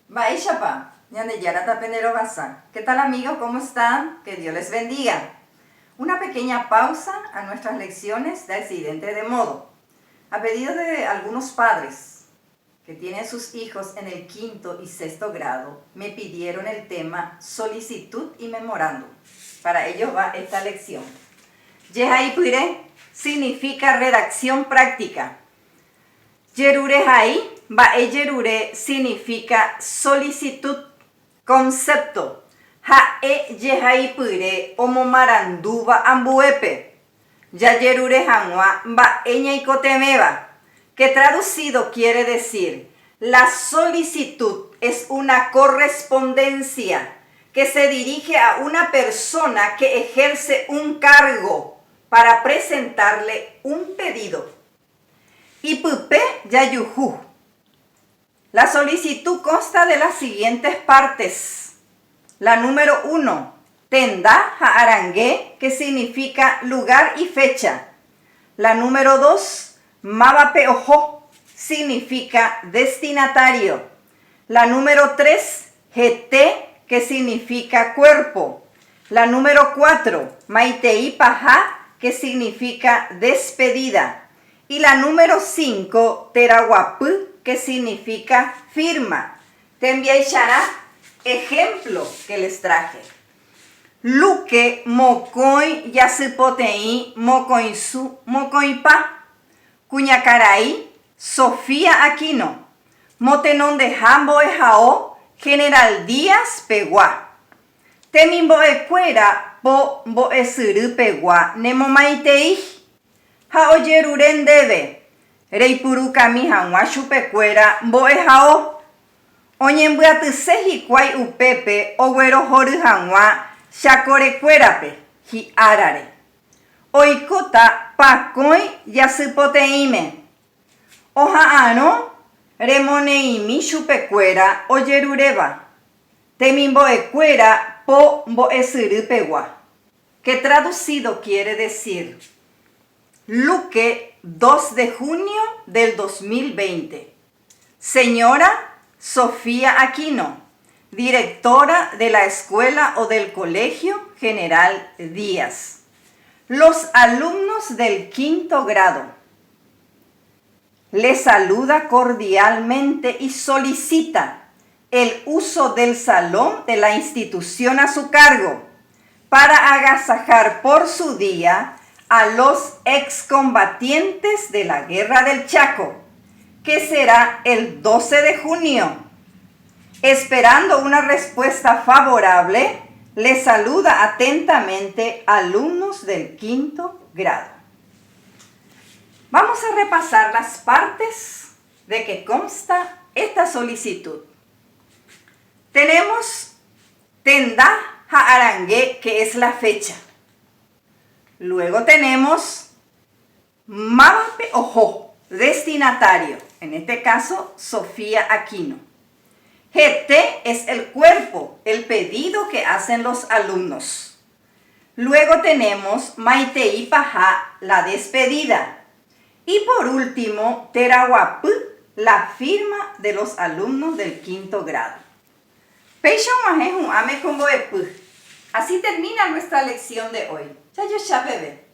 Baishapa, Ñandeyara Tapenero Basa. ¿Qué tal amigos? ¿Cómo están? Que Dios les bendiga. Una pequeña pausa a nuestras lecciones de accidente de modo. A pedido de algunos padres que tienen sus hijos en el 5º y 6º grado, me pidieron el tema solicitud y memorándum. Para ello va esta lección. Yehaipure significa redacción práctica. Yerurehai, Yerure significa solicitud, concepto. Hae yehaipure omomaranduba ambuepe. Yayerure hanwa ñaikotemeba, que traducido quiere decir, la solicitud es una correspondencia que se dirige a una persona que ejerce un cargo para presentarle un pedido. Ipupe yayuhu. La solicitud consta de las siguientes partes. La número 1, tenda haarangue, que significa lugar y fecha. La número 2, mabape ojo, significa destinatario. La número 3, jete, que significa cuerpo. La número 4, maitei paja, que significa despedida. Y la número 5, teraguapu, que significa firma. Tembiaishara, ejemplo que les traje. Luque mocoin yasipotei mocoinsu mocoinpa. Cuñacaray, Sofía Aquino. Motenón de Jambo Ejao, General Díaz Peguá. Temimbo ecuera po bo esuru Peguá nemomaitei. Haoyeruren debe. Reipuru kami hanwa chupecuera bo ejao. Oñembyatise hikuái upépe oguerohory hag̃ua chakorekuérape hi'árare. Oikóta pakõi jasypoteĩme. Oha'ãrõ remoneĩmi chupekuéra ojeruréva. Temimbo'ekuéra po mbo'esyry pegua. Que traducido quiere decir Luque 2 de junio del 2020. Señora Sofía Aquino, directora de la escuela o del Colegio General Díaz. Los alumnos del 5º grado. Les saluda cordialmente y solicita el uso del salón de la institución a su cargo para agasajar por su día a los excombatientes de la Guerra del Chaco, que será el 12 de junio. Esperando una respuesta favorable, les saluda atentamente alumnos del 5º grado. Vamos a repasar las partes de que consta esta solicitud. Tenemos tenda haarangue, que es la fecha. Luego tenemos mabape ojo, destinatario, en este caso Sofía Aquino. Jete es el cuerpo, el pedido que hacen los alumnos. Luego tenemos maitei paja, la despedida. Y por último, teraguapu, la firma de los alumnos del 5º grado. Así termina nuestra lección de hoy. Ya yo ya bebé.